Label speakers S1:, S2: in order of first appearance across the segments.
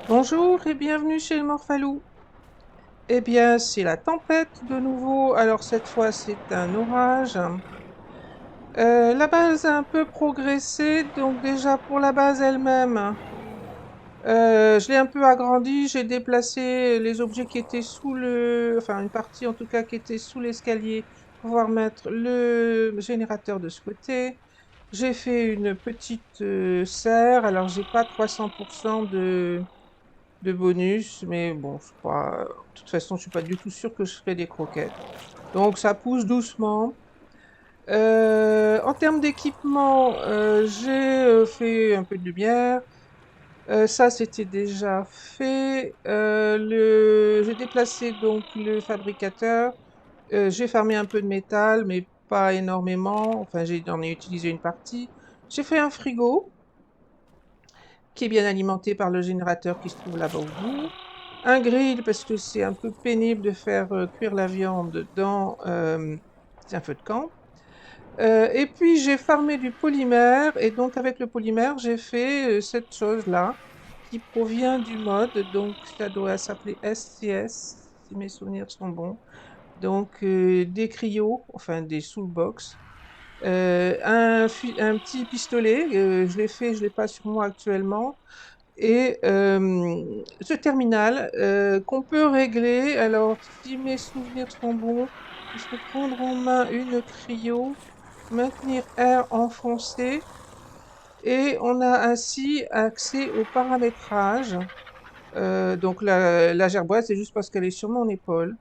S1: Bonjour et bienvenue chez le Morphalou. Eh bien, c'est la tempête de nouveau. Alors cette fois, c'est un orage. La base a un peu progressé, donc déjà pour la base elle-même, je l'ai un peu agrandie. J'ai déplacé les objets qui étaient enfin une partie en tout cas qui était sous l'escalier pour pouvoir mettre le générateur de ce côté. J'ai fait une petite serre. Alors j'ai pas 300% de bonus, mais bon, je crois, de toute façon, je suis pas du tout sûre que je ferai des croquettes. Donc ça pousse doucement. En termes d'équipement, j'ai fait un peu de lumière. Ça, c'était déjà fait. J'ai déplacé donc le fabricateur. J'ai fermé un peu de métal, mais pas énormément. Enfin, j'en ai utilisé une partie. J'ai fait un frigo qui est bien alimenté par le générateur qui se trouve là-bas au bout. Un grill parce que c'est un peu pénible de faire cuire la viande dans un feu de camp. Et puis j'ai farmé du polymère et donc avec le polymère j'ai fait cette chose-là qui provient du mode, donc ça doit s'appeler SCS si mes souvenirs sont bons. Donc des cryots, enfin des soulbox, un petit pistolet, je l'ai pas sur moi actuellement, et ce terminal qu'on peut régler. Alors, si mes souvenirs sont bons, il faut prendre en main une cryo, maintenir R enfoncé, et on a ainsi accès au paramétrage. Donc la gerboise, c'est juste parce qu'elle est sur mon épaule.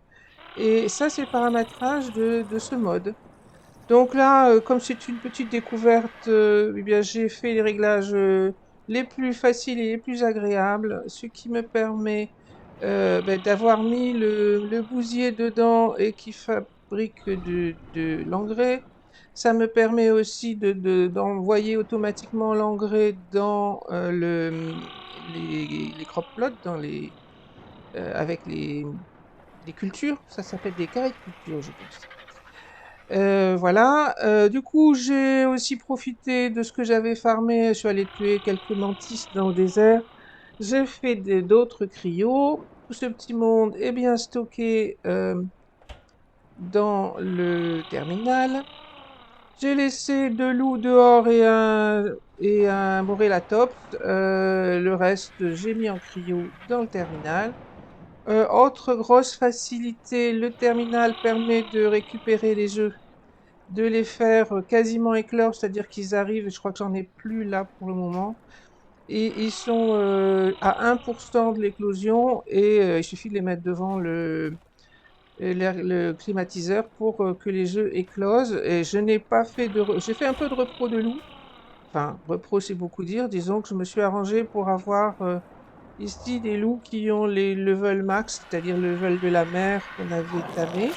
S1: Et ça, c'est le paramétrage de ce mode. Donc là, comme c'est une petite découverte, eh bien, j'ai fait les réglages les plus faciles et les plus agréables, ce qui me permet d'avoir mis le bousier dedans et qui fabrique de l'engrais. Ça me permet aussi d'envoyer automatiquement l'engrais dans les crop plots, avec les cultures. Ça s'appelle des carrés de culture, je pense. Voilà. Du coup, j'ai aussi profité de ce que j'avais farmé. Je suis allée tuer quelques mantis dans le désert. J'ai fait d'autres cryos. Tout ce petit monde est bien stocké dans le terminal. J'ai laissé deux loups dehors et un Borélatops. Le reste, j'ai mis en cryo dans le terminal. Autre grosse facilité, le terminal permet de récupérer les œufs, de les faire quasiment éclore, c'est-à-dire qu'ils arrivent, je crois que j'en ai plus là pour le moment, et ils sont à 1% de l'éclosion, et il suffit de les mettre devant le climatiseur pour que les œufs éclosent. Et je n'ai pas fait j'ai fait un peu de repro de loup, enfin repro c'est beaucoup dire, disons que je me suis arrangé pour avoir ici des loups qui ont les level max, c'est-à-dire le level de la mer qu'on avait tamé.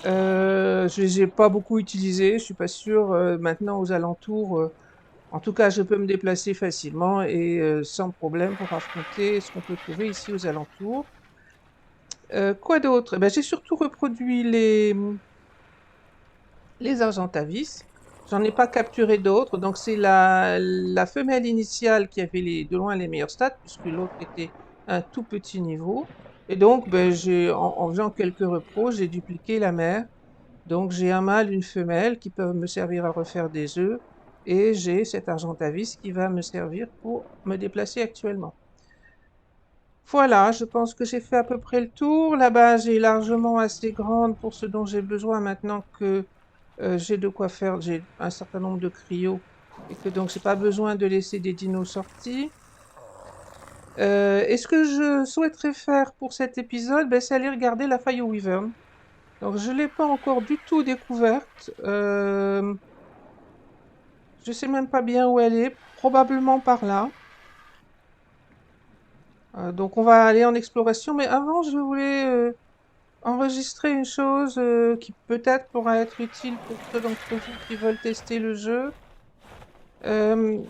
S1: Je les ai pas beaucoup utilisés, je suis pas sûre. Maintenant aux alentours, en tout cas, je peux me déplacer facilement et sans problème pour affronter ce qu'on peut trouver ici aux alentours. Quoi d'autre? Eh ben, j'ai surtout reproduit les Argentavis. J'en ai pas capturé d'autres, donc c'est la femelle initiale qui avait de loin les meilleurs stats, puisque l'autre était un tout petit niveau. Et donc, ben, en faisant quelques repros, j'ai dupliqué la mère. Donc j'ai un mâle, une femelle qui peuvent me servir à refaire des œufs, et j'ai cet argentavis qui va me servir pour me déplacer actuellement. Voilà, je pense que j'ai fait à peu près le tour. La base est largement assez grande pour ce dont j'ai besoin maintenant que j'ai de quoi faire. J'ai un certain nombre de cryos et que donc j'ai pas besoin de laisser des dinos sortis. Et ce que je souhaiterais faire pour cet épisode, ben, c'est aller regarder la faille au Wyvern. Donc je l'ai pas encore du tout découverte. Je sais même pas bien où elle est, probablement par là. Donc on va aller en exploration, mais avant je voulais enregistrer une chose qui peut-être pourra être utile pour ceux d'entre vous qui veulent tester le jeu. Euh,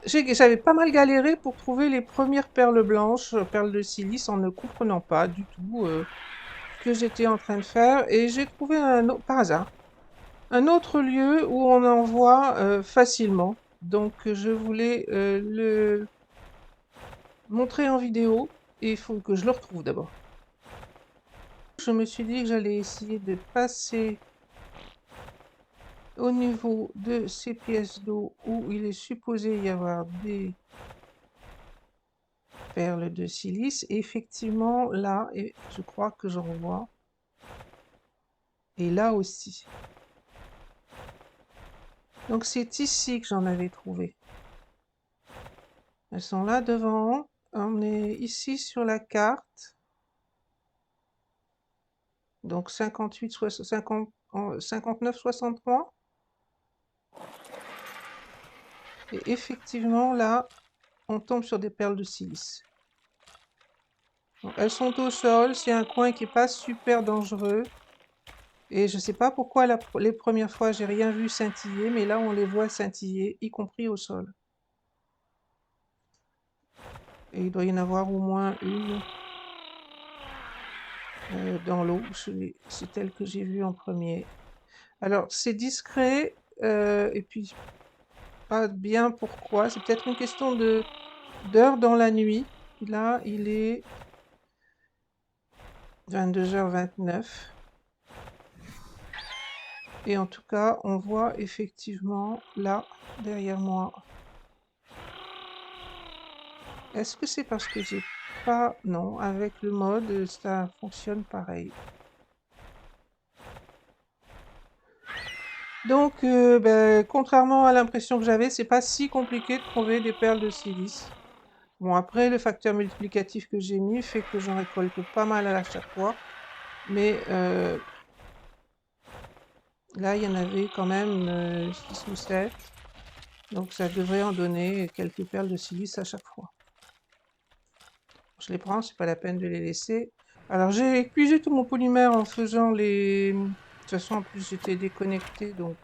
S1: J'avais pas mal galéré pour trouver les premières perles blanches, perles de silice, en ne comprenant pas du tout ce que j'étais en train de faire, et j'ai trouvé par hasard un autre lieu où on en voit facilement. Donc je voulais montrer en vidéo et il faut que je le retrouve d'abord. Je me suis dit que j'allais essayer de passer au niveau de ces pièces d'eau où il est supposé y avoir des perles de silice. Et effectivement, là, et je crois que j'en vois. Et là aussi. Donc c'est ici que j'en avais trouvé. Elles sont là devant. On est ici sur la carte. Donc 58, 50, 59, 63. Et effectivement, là, on tombe sur des perles de silice. Donc, elles sont au sol. C'est un coin qui n'est pas super dangereux. Et je ne sais pas pourquoi les premières fois, j'ai rien vu scintiller, mais là, on les voit scintiller, y compris au sol. Et il doit y en avoir au moins une dans l'eau. C'est elle que j'ai vue en premier. Alors, c'est discret, et puis pas bien pourquoi. C'est peut-être une question d'heure dans la nuit. Là, il est 22h29. Et en tout cas, on voit effectivement là, derrière moi. Est-ce que c'est parce que j'ai pas... Non, avec le mode, ça fonctionne pareil. Donc, contrairement à l'impression que j'avais, c'est pas si compliqué de trouver des perles de silice. Bon, après, le facteur multiplicatif que j'ai mis fait que j'en récolte pas mal à chaque fois. Mais là, il y en avait quand même 6 ou 7. Donc, ça devrait en donner quelques perles de silice à chaque fois. Je les prends, c'est pas la peine de les laisser. Alors, j'ai épuisé tout mon polymère en faisant les... De toute façon, en plus, j'étais déconnecté, donc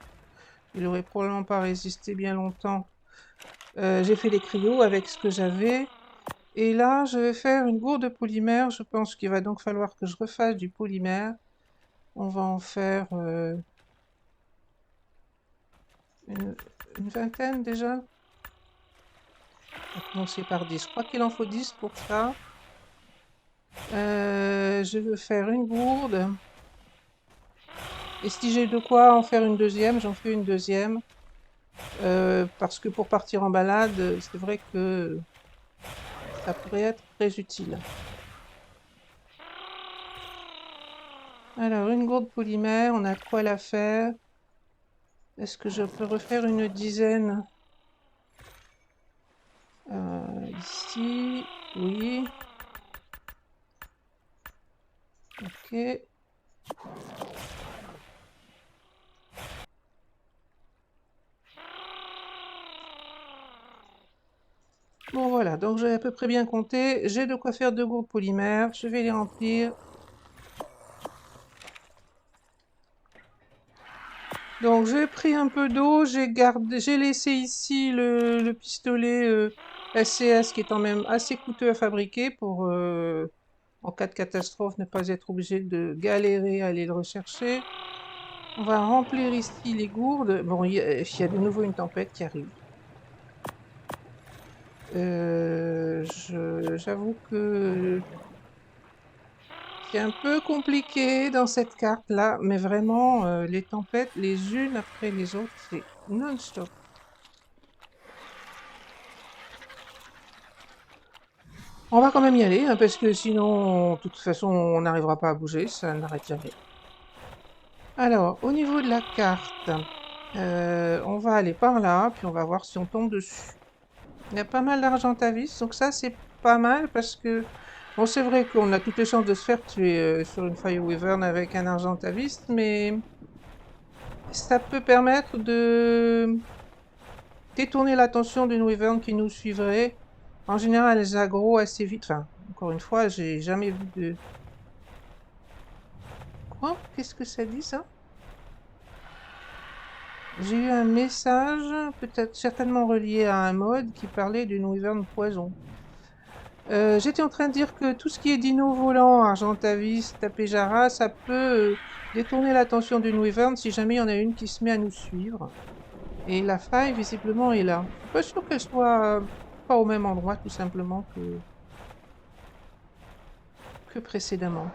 S1: il aurait probablement pas résisté bien longtemps. J'ai fait des cryos avec ce que j'avais. Et là, je vais faire une gourde de polymère. Je pense qu'il va donc falloir que je refasse du polymère. On va en faire une vingtaine déjà. On va commencer par 10. Je crois qu'il en faut 10 pour ça. Je veux faire une gourde. Et si j'ai de quoi en faire une deuxième, j'en fais une deuxième. Parce que pour partir en balade, c'est vrai que ça pourrait être très utile. Alors, une gourde polymère, on a de quoi la faire. Est-ce que je peux refaire une dizaine ici? Oui. Ok. Bon voilà, donc j'ai à peu près bien compté. J'ai de quoi faire 2 gourdes polymères. Je vais les remplir. Donc j'ai pris un peu d'eau, j'ai laissé ici le pistolet SCS qui est quand même assez coûteux à fabriquer pour, en cas de catastrophe, ne pas être obligé de galérer à aller le rechercher. On va remplir ici les gourdes. Bon, il y a de nouveau une tempête qui arrive. J'avoue que c'est un peu compliqué dans cette carte-là, mais vraiment, les tempêtes, les unes après les autres, c'est non-stop. On va quand même y aller, hein, parce que sinon, de toute façon, on n'arrivera pas à bouger, ça n'arrête jamais. Alors, au niveau de la carte, on va aller par là, puis on va voir si on tombe dessus. Il y a pas mal d'argentavis, donc ça c'est pas mal parce que bon, c'est vrai qu'on a toutes les chances de se faire tuer sur une Fire Wyvern avec un argentaviste, mais ça peut permettre de détourner l'attention d'une Wyvern qui nous suivrait. En général, elles aggro assez vite. Enfin, encore une fois, j'ai jamais vu de... Quoi? Qu'est-ce que ça dit ça? J'ai eu un message, peut-être certainement relié à un mode, qui parlait d'une Wyvern poison. J'étais en train de dire que tout ce qui est dino volant, Argentavis, Tapejara, ça peut détourner l'attention d'une Wyvern si jamais il y en a une qui se met à nous suivre. Et la faille, visiblement, est là. Je suis pas sûre qu'elle soit pas au même endroit, tout simplement, que que précédemment.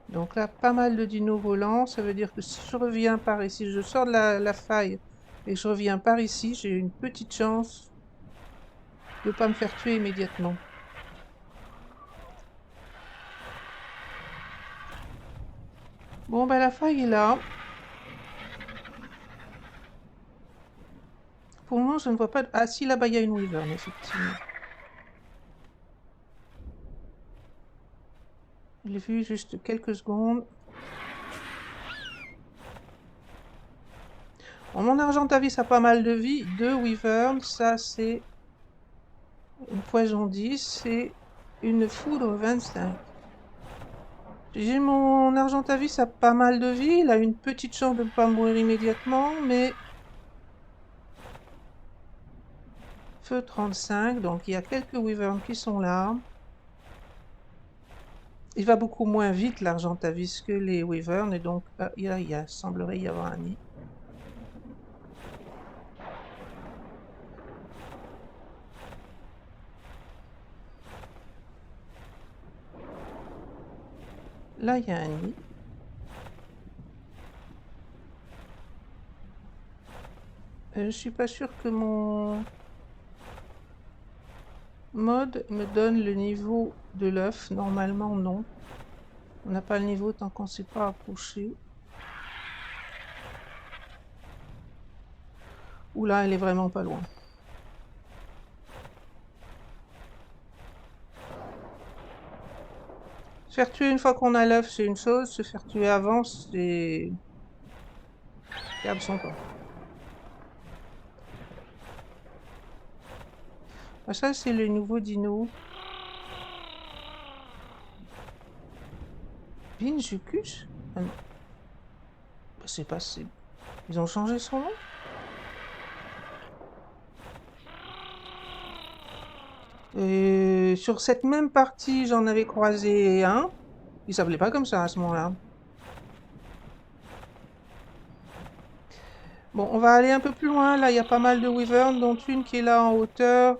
S1: Donc là, pas mal de dinos volants. Ça veut dire que si je reviens par ici, je sors de la faille et je reviens par ici, j'ai une petite chance de ne pas me faire tuer immédiatement. Bon, bah la faille est là. Pour le moment, je ne vois pas... Ah si, là-bas, il y a une wyvern, effectivement. Je l'ai vu juste quelques secondes. Bon, mon Argentavis a pas mal de vie. 2 wyverns, ça c'est une poison 10 et une foudre 25. J'ai mon Argentavis a pas mal de vie. Il a une petite chance de ne pas mourir immédiatement, mais... Feu 35, donc il y a quelques wyverns qui sont là. Il va beaucoup moins vite l'Argentavis que les wyverns, et donc il semblerait y avoir un nid. Là, il y a un nid. Je suis pas sûre que mon mode me donne le niveau de l'œuf. Normalement, non. On n'a pas le niveau tant qu'on ne s'est pas approché. Oula, elle est vraiment pas loin. Se faire tuer une fois qu'on a l'œuf, c'est une chose. Se faire tuer avant, c'est perdre son temps. Ah, ça, c'est le nouveau dino. Vinjucus? Ah non. Bah, c'est pas... Ils ont changé son nom? Et sur cette même partie, j'en avais croisé un. Il s'appelait pas comme ça à ce moment-là. Bon, on va aller un peu plus loin. Là, il y a pas mal de wyverns, dont une qui est là en hauteur.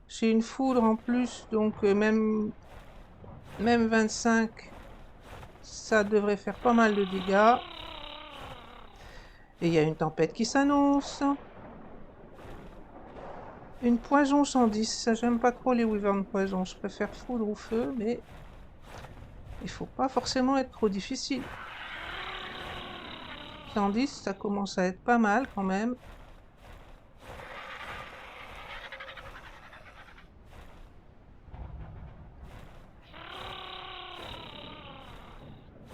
S1: J'ai une foudre en plus, donc même 25, ça devrait faire pas mal de dégâts. Et il y a une tempête qui s'annonce. Une poison 110. J'aime pas trop les wyverns poison. Je préfère foudre ou feu, mais il faut pas forcément être trop difficile. 110, ça commence à être pas mal quand même.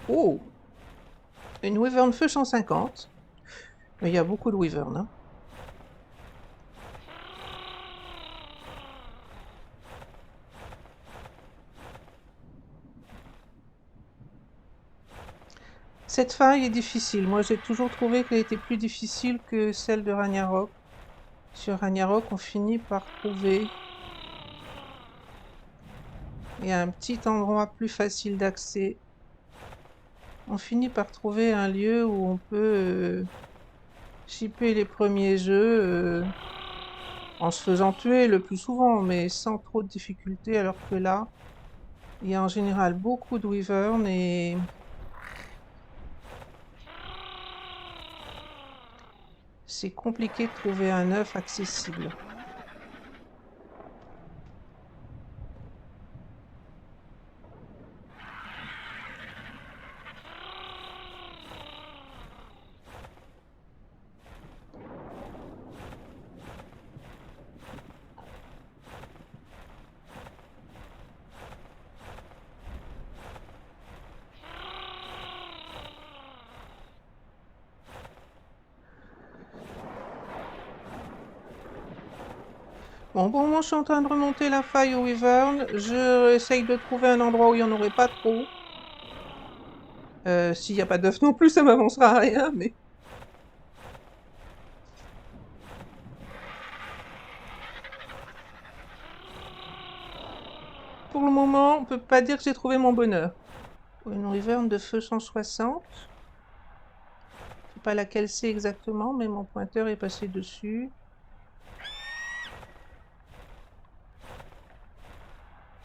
S1: Oh! Une wyvern feu 150. Mais il y a beaucoup de wyverns, hein. Cette faille est difficile. Moi, j'ai toujours trouvé qu'elle était plus difficile que celle de Ragnarok. Sur Ragnarok, on finit par trouver... Il y a un petit endroit plus facile d'accès. On finit par trouver un lieu où on peut shipper les premiers jeux en se faisant tuer le plus souvent, mais sans trop de difficultés, alors que là, il y a en général beaucoup de wyverns et... c'est compliqué de trouver un œuf accessible. Bon, pour le moment, je suis en train de remonter la faille au wyvern. Je essaye de trouver un endroit où il n'y en aurait pas trop. S'il n'y a pas d'œuf non plus, ça m'avancera à rien, mais... Pour le moment, on peut pas dire que j'ai trouvé mon bonheur. Une wyvern de feu 160. Je sais pas laquelle c'est exactement, mais mon pointeur est passé dessus.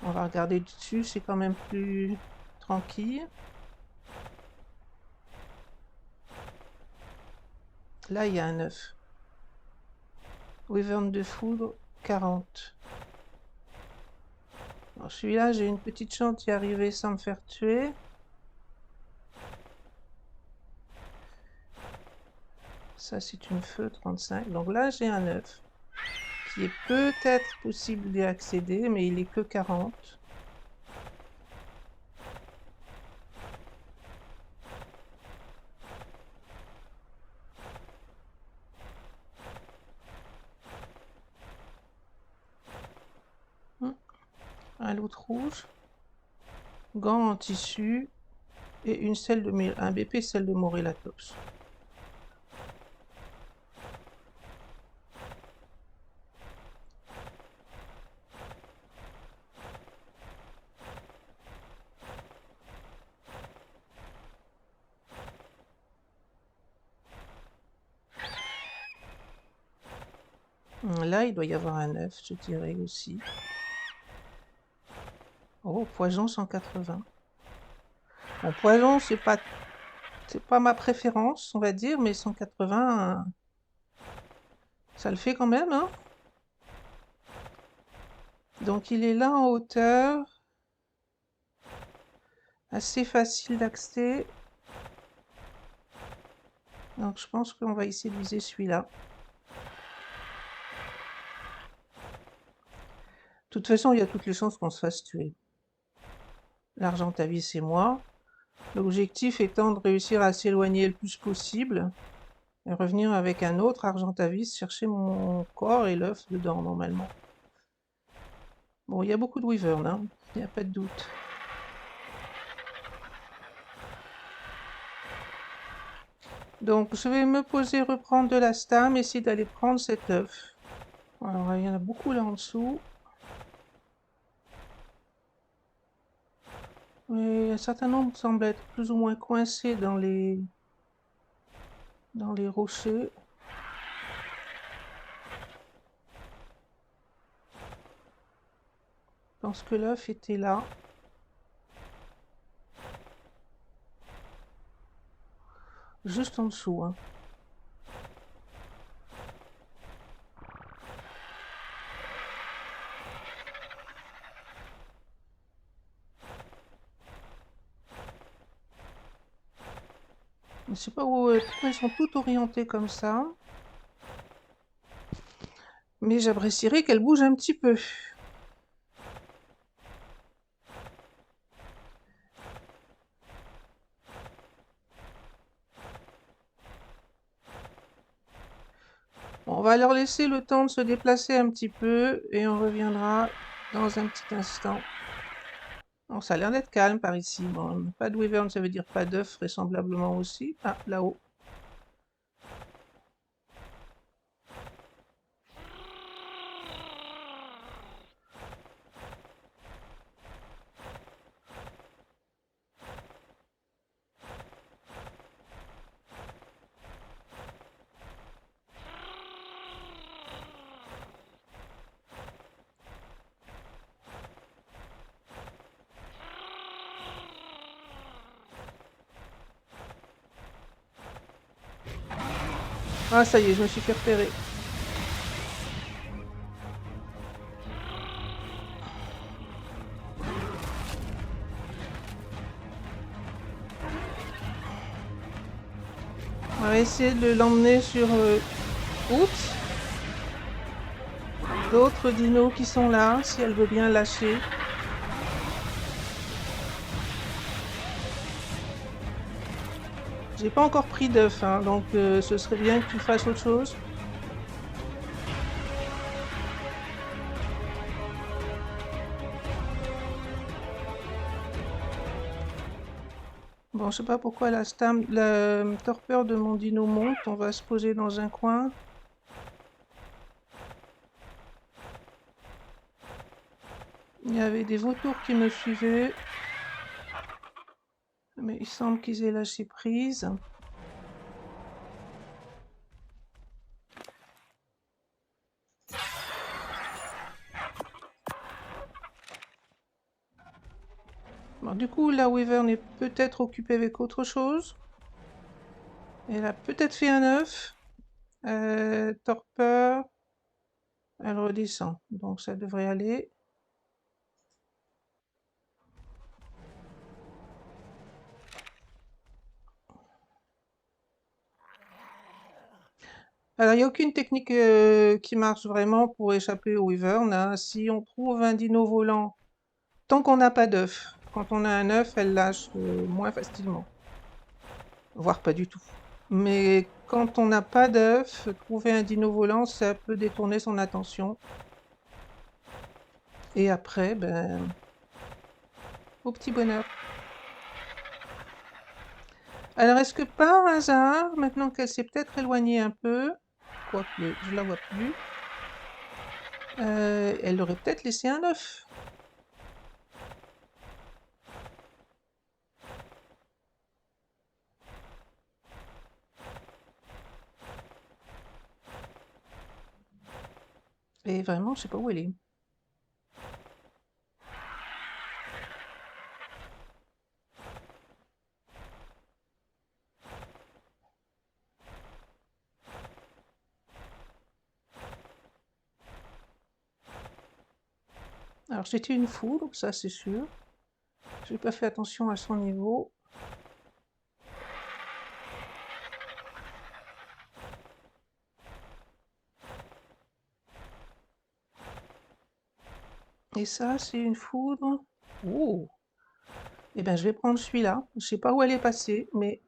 S1: On va regarder dessus, c'est quand même plus tranquille. Là, il y a un œuf. Wyvern de foudre, 40. Celui-là, j'ai une petite chance d'y arriver sans me faire tuer. Ça, c'est une feu, 35. Donc là, j'ai un œuf qui est peut-être possible d'y accéder, mais il est que 40. Un loutre rouge, gants en tissu et une selle de un BP selle de Morellatops. Là, il doit y avoir un œuf, je dirais aussi. Oh, poison 180. Bon, poison, c'est pas ma préférence, on va dire, mais 180, ça le fait quand même, hein. Donc il est là en hauteur, assez facile d'accès. Donc je pense qu'on va essayer de viser celui-là. De toute façon, il y a toutes les chances qu'on se fasse tuer. L'Argentavis et moi. L'objectif étant de réussir à s'éloigner le plus possible et revenir avec un autre Argentavis chercher mon corps et l'œuf dedans, normalement. Bon, il y a beaucoup de wyverns, hein, il n'y a pas de doute. Donc, je vais me poser, reprendre de la stame, essayer d'aller prendre cet œuf. Alors, il y en a beaucoup là en dessous. Mais un certain nombre semblent être plus ou moins coincés dans les rochers. Je pense que l'œuf était là. Juste en dessous, hein. Je ne sais pas pourquoi ils sont tous orientés comme ça. Mais j'apprécierais qu'elle bouge un petit peu. Bon, on va leur laisser le temps de se déplacer un petit peu et on reviendra dans un petit instant. Bon, ça a l'air d'être calme par ici. Bon, pas de wyvern, ça veut dire pas d'œuf, vraisemblablement aussi. Ah, là-haut. Ah, ça y est, je me suis fait repérer. On va essayer de l'emmener sur... Oups! D'autres dinos qui sont là, si elle veut bien lâcher. J'ai pas encore pris d'œuf, hein, donc ce serait bien que tu fasses autre chose. Bon, je sais pas pourquoi la torpeur de mon dino monte. On va se poser dans un coin. Il y avait des vautours qui me suivaient. Mais il semble qu'ils aient lâché prise. Bon, du coup, la Wyvern est peut-être occupée avec autre chose. Elle a peut-être fait un œuf. Torpeur. Elle redescend. Donc ça devrait aller. Alors, il n'y a aucune technique qui marche vraiment pour échapper aux Wyvern, hein. Si on trouve un dino volant, tant qu'on n'a pas d'œuf, quand on a un œuf, elle lâche moins facilement, voire pas du tout. Mais quand on n'a pas d'œuf, trouver un dino volant, ça peut détourner son attention. Et après, ben, au petit bonheur. Alors, est-ce que par hasard, maintenant qu'elle s'est peut-être éloignée un peu, quoique je la vois plus, elle aurait peut-être laissé un œuf. Et vraiment, je sais pas où elle est. Alors, c'était une foudre, ça c'est sûr. J'ai pas fait attention à son niveau. Et ça, c'est une foudre. Oh! Eh bien, je vais prendre celui-là. Je sais pas où elle est passée, mais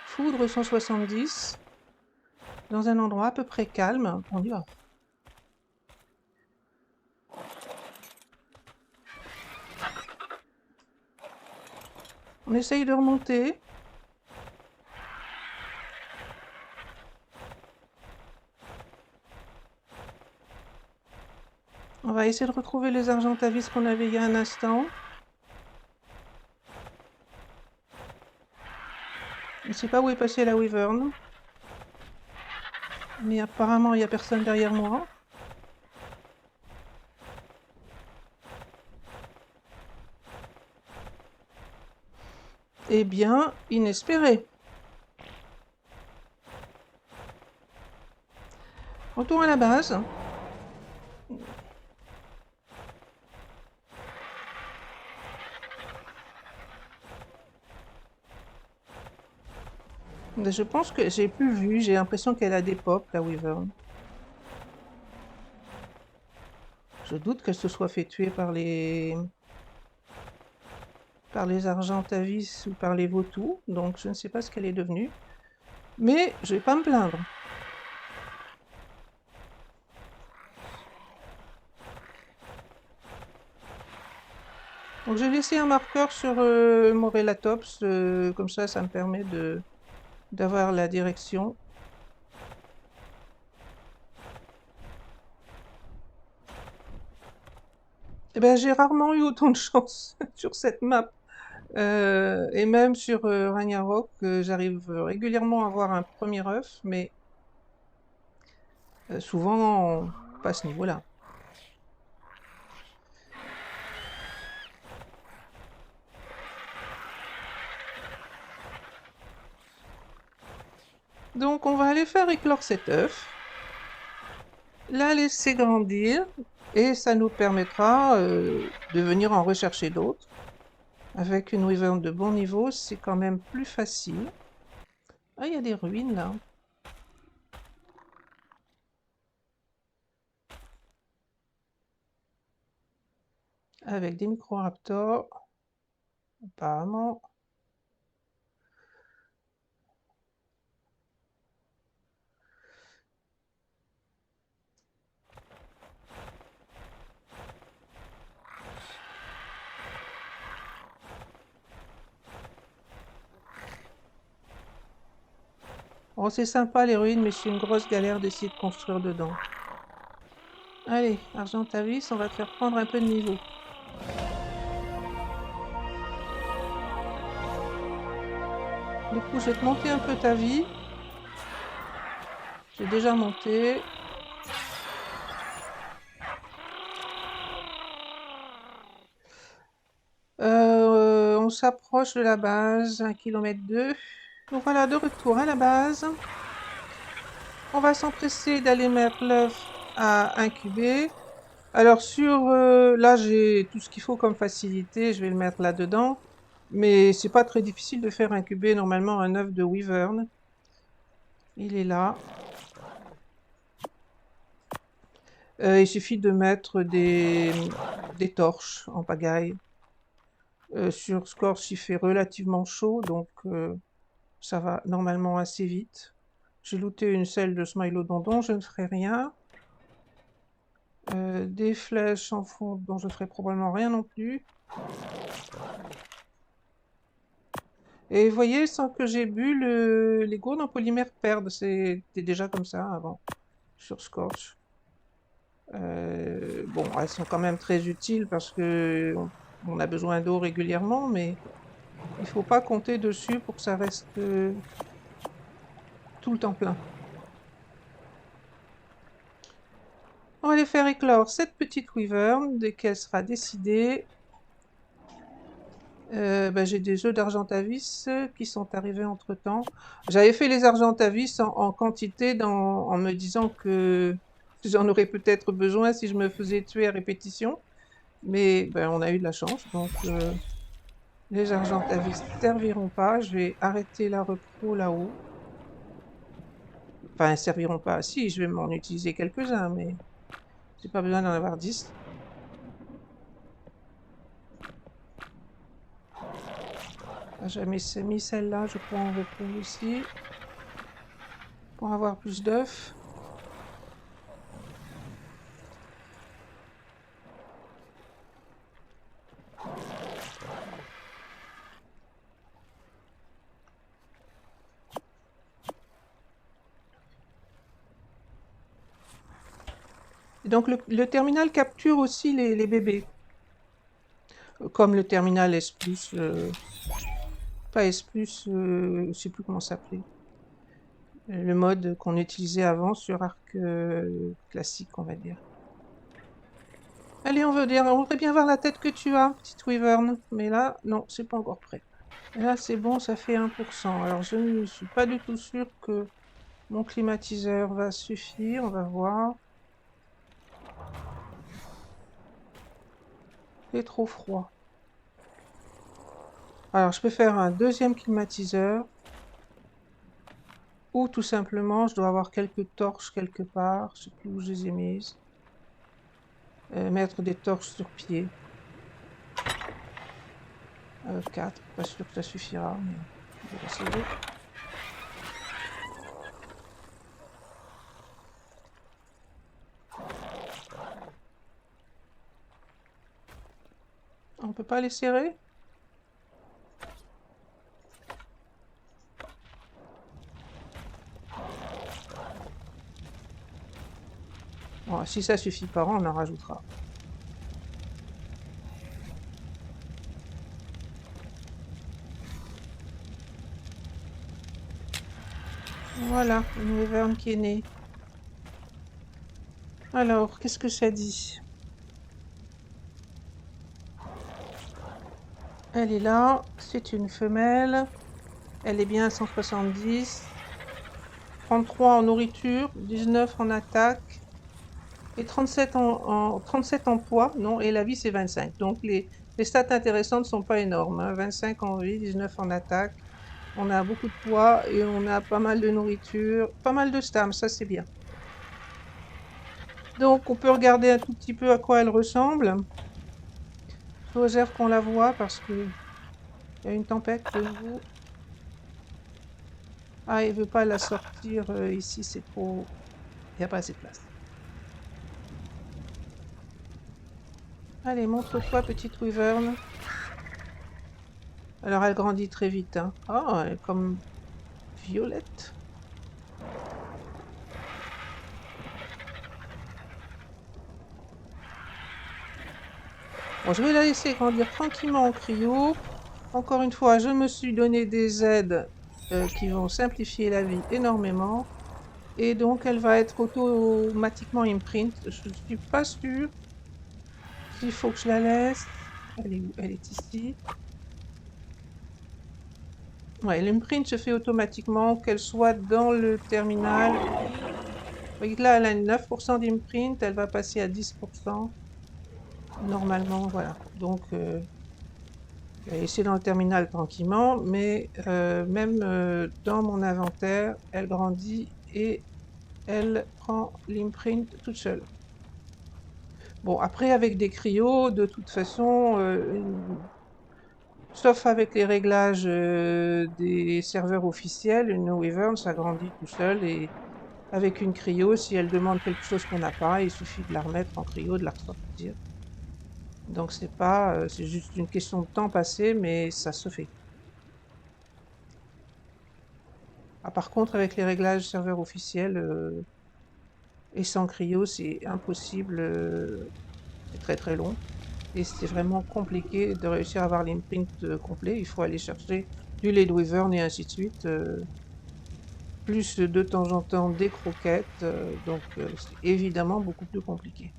S1: foudre 170, dans un endroit à peu près calme. On y va. On essaye de remonter. On va essayer de retrouver les argentavis qu'on avait il y a un instant. Je ne sais pas où est passée la Wyvern. Mais apparemment, il n'y a personne derrière moi. Eh bien, inespéré. Retour à la base. Je pense que j'ai plus vu. J'ai l'impression qu'elle a des pops, la Wyvern. Je doute qu'elle se soit fait tuer par les Argentavis ou par les Vautours, donc je ne sais pas ce qu'elle est devenue. Mais je vais pas me plaindre. Donc j'ai laissé un marqueur sur Morellatops, comme ça me permet d'avoir la direction. Eh ben, j'ai rarement eu autant de chance sur cette map. Et même sur Ragnarok, j'arrive régulièrement à avoir un premier œuf, mais souvent pas à ce niveau-là. Donc on va aller faire éclore cet œuf, la laisser grandir, et ça nous permettra de venir en rechercher d'autres. Avec une Wyvern de bon niveau, c'est quand même plus facile. Ah, il y a des ruines là. Avec des microraptors, apparemment. Oh, c'est sympa les ruines, mais c'est une grosse galère d'essayer de construire dedans. Allez, Argentavis, on va te faire prendre un peu de niveau. Du coup, je vais te monter un peu ta vie. J'ai déjà monté. on s'approche de la base, 1 km 2. Donc voilà, de retour à la base. On va s'empresser d'aller mettre l'œuf à incuber. Alors là j'ai tout ce qu'il faut comme facilité, je vais le mettre là-dedans. Mais c'est pas très difficile de faire incuber normalement un œuf de Wyvern. Il est là. Il suffit de mettre des torches en pagaille. Sur Scorch, il fait relativement chaud, donc ça va normalement assez vite. J'ai looté une selle de Smilodon, je ne ferai rien. Des flèches en fond dont je ne ferai probablement rien non plus. Et vous voyez, sans que j'ai bu, les gourdes en polymère perdent. C'était déjà comme ça avant, sur Scorch. Bon, elles sont quand même très utiles parce que on a besoin d'eau régulièrement, mais il faut pas compter dessus pour que ça reste tout le temps plein. On va les faire éclore cette petite wyvern. Dès qu'elle sera décidée, j'ai des œufs d'argentavis qui sont arrivés entre temps. J'avais fait les argentavis en quantité en me disant que j'en aurais peut-être besoin si je me faisais tuer à répétition. Mais on a eu de la chance, donc les argentavis ne serviront pas. Je vais arrêter la repro là-haut. Enfin, elles ne serviront pas. Si, je vais m'en utiliser quelques-uns, mais j'ai pas besoin d'en avoir 10. J'avais mis celle-là, je crois, en repos aussi, pour avoir plus d'œufs. Et donc le terminal capture aussi les bébés, comme le terminal S+, pas S+, je sais plus comment ça s'appelait. Le mode qu'on utilisait avant sur Arc classique, on va dire. Allez, on voudrait bien voir la tête que tu as, petite wyvern. Mais là, non, c'est pas encore prêt. Et là, c'est bon, ça fait 1%. Alors, je ne suis pas du tout sûre que mon climatiseur va suffire. On va voir. Il est trop froid. Alors, je peux faire un deuxième climatiseur. Ou tout simplement, je dois avoir quelques torches quelque part. Je sais plus où je les ai mises. Mettre des torches sur pied. 4, pas sûr que ça suffira, mais je vais essayer. On peut pas les serrer? Bon, si ça suffit pas, on en rajoutera. Voilà, une wyvern qui est née. Alors, qu'est-ce que ça dit? Elle est là, c'est une femelle. Elle est bien à 170. 33 en nourriture, 19 en attaque. Et 37 37 en poids, non, et la vie c'est 25. Donc les stats intéressantes ne sont pas énormes, hein. 25 en vie, 19 en attaque. On a beaucoup de poids et on a pas mal de nourriture, pas mal de stam, ça c'est bien. Donc on peut regarder un tout petit peu à quoi elle ressemble. Je réserve qu'on la voit parce que il y a une tempête de nouveau. Ah, il veut pas la sortir ici, c'est trop... Il n'y a pas assez de place. Allez, montre-toi, petite wyvern. Alors, elle grandit très vite, hein. Oh, elle est comme violette. Bon, je vais la laisser grandir tranquillement en cryo. Encore une fois, je me suis donné des aides qui vont simplifier la vie énormément. Et donc, elle va être automatiquement imprint. Je ne suis pas sûre s'il faut que je la laisse. Elle est où? Elle est ici. Ouais, l'imprint se fait automatiquement, qu'elle soit dans le terminal. Vous voyez que là, elle a 9% d'imprint, elle va passer à 10%. Normalement, voilà. Donc, c'est dans le terminal tranquillement, mais même dans mon inventaire, elle grandit et elle prend l'imprint toute seule. Bon, après, avec des cryos, de toute façon, sauf avec les réglages des serveurs officiels, une Wyvern, ça grandit tout seul, et avec une cryo, si elle demande quelque chose qu'on n'a pas, il suffit de la remettre en cryo, de la ressortir. Donc c'est pas, c'est juste une question de temps passé, mais ça se fait. Ah, par contre, avec les réglages serveurs officiels et sans cryo, c'est impossible, c'est très très long. Et c'est vraiment compliqué de réussir à avoir l'imprint complet. Il faut aller chercher du lait de Wyvern et ainsi de suite. Plus de temps en temps des croquettes. Donc c'est évidemment beaucoup plus compliqué.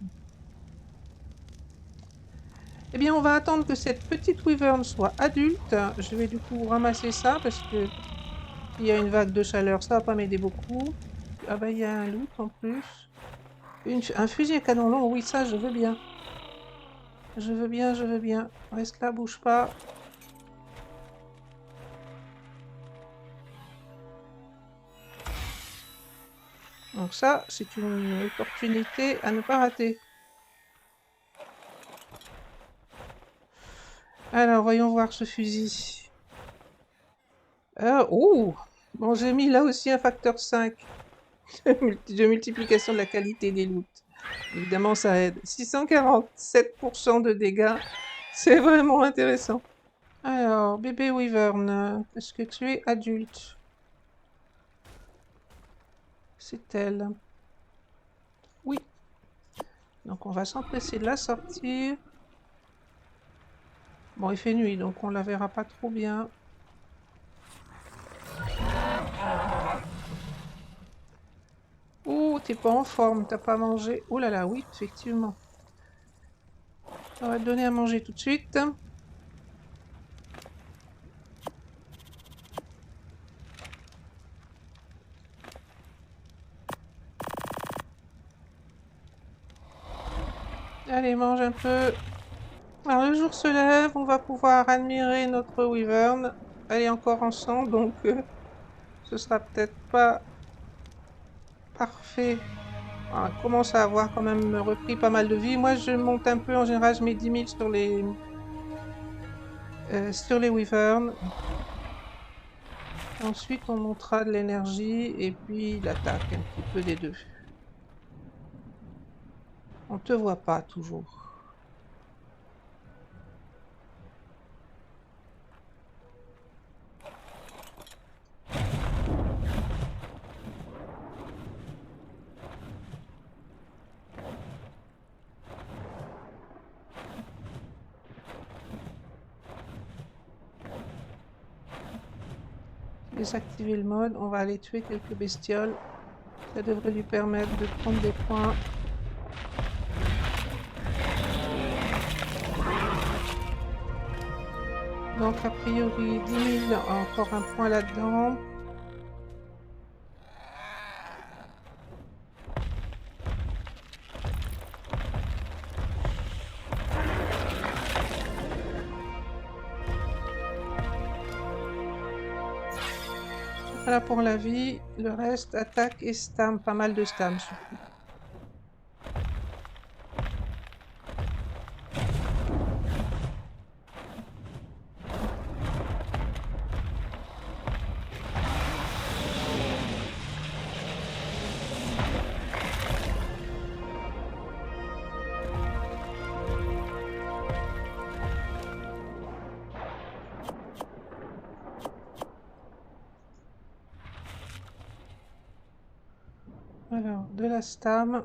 S1: Eh bien, on va attendre que cette petite Wyvern soit adulte. Je vais du coup ramasser ça parce que s'il y a une vague de chaleur, ça va pas m'aider beaucoup. Ah bah il y a un loot en plus. Un fusil à canon long, oui ça je veux bien. Je veux bien, je veux bien. Reste là, bouge pas. Donc ça, c'est une opportunité à ne pas rater. Alors, voyons voir ce fusil. Oh! Bon, j'ai mis là aussi un facteur 5 de multiplication de la qualité des loots. Évidemment, ça aide. 647% de dégâts. C'est vraiment intéressant. Alors, bébé Wyvern, est-ce que tu es adulte? C'est elle. Oui. Donc, on va s'empresser de la sortir. Bon, il fait nuit, donc on la verra pas trop bien. Oh, t'es pas en forme, t'as pas mangé. Oh là là, oui, effectivement. On va te donner à manger tout de suite. Allez, mange un peu. Alors, le jour se lève, on va pouvoir admirer notre Wyvern. Elle est encore en sang, donc ce sera peut-être pas parfait. Ah, elle commence à avoir quand même repris pas mal de vie. Moi, je monte un peu, en général, je mets 10 000 sur les Wyverns. Ensuite, on montera de l'énergie et puis l'attaque, un petit peu des deux. On te voit pas toujours. Désactiver le mode, on va aller tuer quelques bestioles. Ça devrait lui permettre de prendre des points. Donc a priori 10 000, encore un point là-dedans. Voilà pour la vie, le reste attaque et stam, pas mal de stam surtout. Alors, de la stam.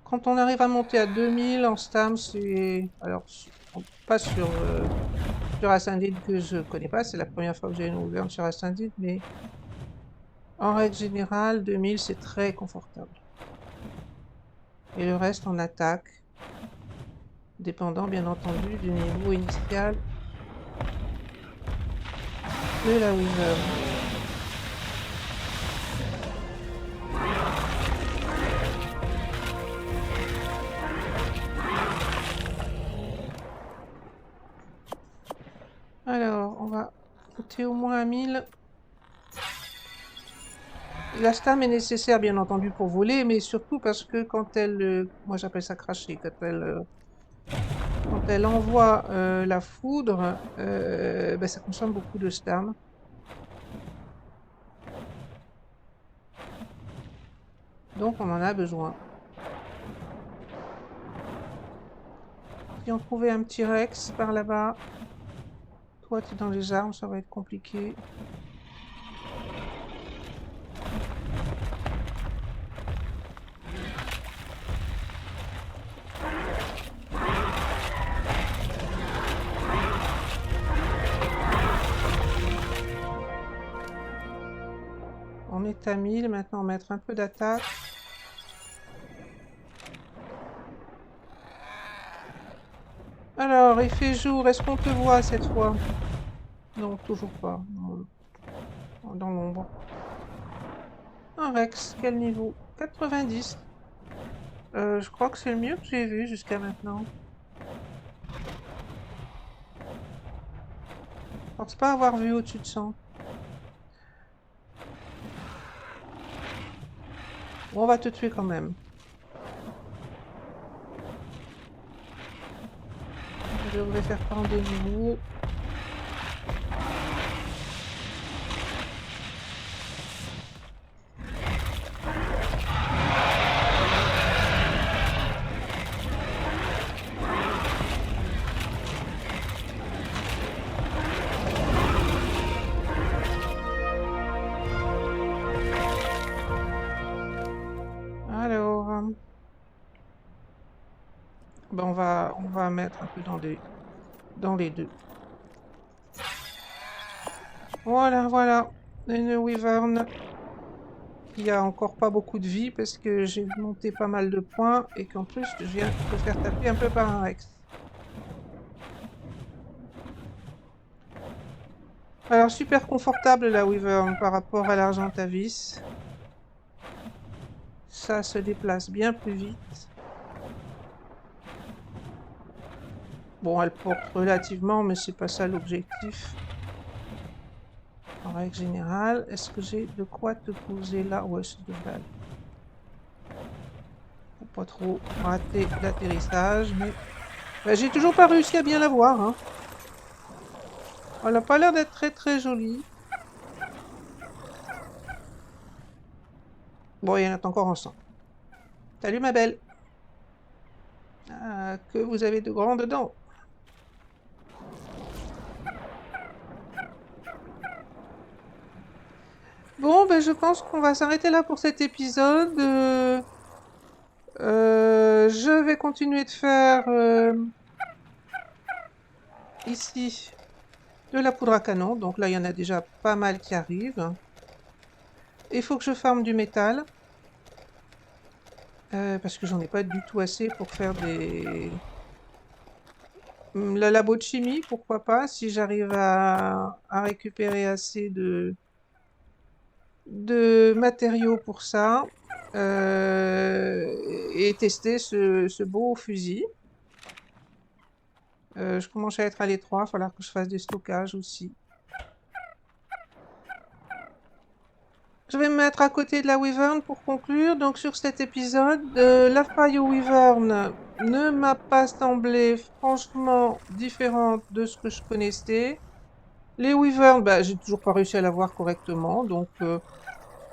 S1: Quand on arrive à monter à 2000 en stam, c'est... Alors, pas sur Ascended que je connais pas, c'est la première fois que j'ai une Wyvern sur Ascended, mais en règle générale, 2000 c'est très confortable. Et le reste en attaque, dépendant bien entendu du niveau initial de la Wyvern. Alors, on va monter au moins à 1000. La stam est nécessaire, bien entendu, pour voler, mais surtout parce que quand elle... moi, j'appelle ça cracher. Quand elle envoie la foudre, ben, ça consomme beaucoup de stam. Donc, on en a besoin. Si on trouvait un petit Rex par là-bas... Toi, tu es dans les armes, ça va être compliqué. On est à 1000, maintenant on va mettre un peu d'attaque. Alors, il fait jour, est-ce qu'on te voit cette fois? Non, toujours pas. Dans l'ombre. Un Rex, quel niveau? 90. Je crois que c'est le mieux que j'ai vu jusqu'à maintenant. Je pense pas avoir vu au-dessus de 100. Bon, on va te tuer quand même. Je devrais faire prendre des niveaux. Alors, ben on va mettre un peu dans les deux. Voilà, voilà. Une Wyvern qui a encore pas beaucoup de vie parce que j'ai monté pas mal de points et qu'en plus je viens de faire taper un peu par un Rex. Alors super confortable la Wyvern par rapport à l'Argentavis. Ça se déplace bien plus vite. Bon, elle porte relativement, mais c'est pas ça l'objectif. En règle générale, est-ce que j'ai de quoi te poser là? Ouais, ça devrait aller. Faut pas trop rater l'atterrissage, mais... Ben, j'ai toujours pas réussi à bien la voir, hein. Elle a pas l'air d'être très très jolie. Bon, il y en a encore ensemble. Salut ma belle. Ah, que vous avez de grandes dents. Bon, ben je pense qu'on va s'arrêter là pour cet épisode. Je vais continuer de faire ici de la poudre à canon. Donc là, il y en a déjà pas mal qui arrivent. Il faut que je farme du métal. Parce que j'en ai pas du tout assez pour faire des... La labo de chimie, pourquoi pas, si j'arrive à récupérer assez de matériaux pour ça. Et tester ce beau fusil. Je commence à être à l'étroit, il va falloir que je fasse des stockages aussi. Je vais me mettre à côté de la Wyvern pour conclure. Donc sur cet épisode, la Fire Wyvern ne m'a pas semblé franchement différente de ce que je connaissais. Les Wyverns, bah, j'ai toujours pas réussi à la voir correctement, donc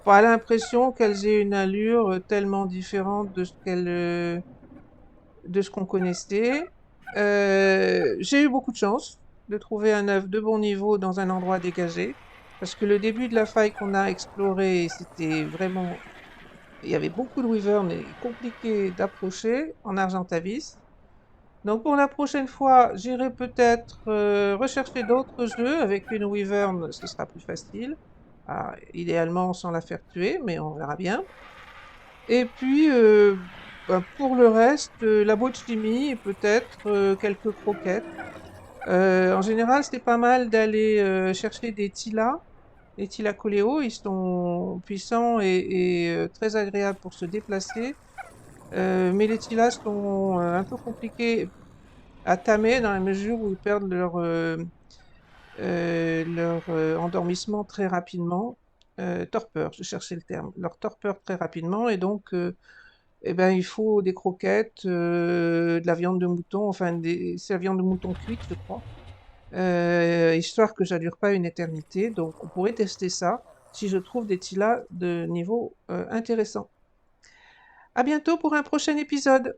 S1: pas l'impression qu'elles aient une allure tellement différente de ce qu'on connaissait. J'ai eu beaucoup de chance de trouver un œuf de bon niveau dans un endroit dégagé. Parce que le début de la faille qu'on a explorée, c'était vraiment... Il y avait beaucoup de wyverns et compliqué d'approcher en Argentavis. Donc pour la prochaine fois, j'irai peut-être rechercher d'autres jeux. Avec une wyvern, ce sera plus facile. Ah, idéalement sans la faire tuer, mais on verra bien. Et puis, ben, pour le reste, la boîte chimie et peut-être quelques croquettes. En général, c'est pas mal d'aller chercher des Tila. Les Tila-Coléo, ils sont puissants et très agréables pour se déplacer. Mais les Tilas sont un peu compliqués à tamer dans la mesure où ils perdent leur endormissement très rapidement. Torpeur, je cherchais le terme. Leur torpeur très rapidement et donc eh ben, il faut des croquettes, de la viande de mouton, enfin c'est la viande de mouton cuite, je crois, histoire que ça dure pas une éternité. Donc on pourrait tester ça si je trouve des Tila de niveau intéressant. À bientôt pour un prochain épisode.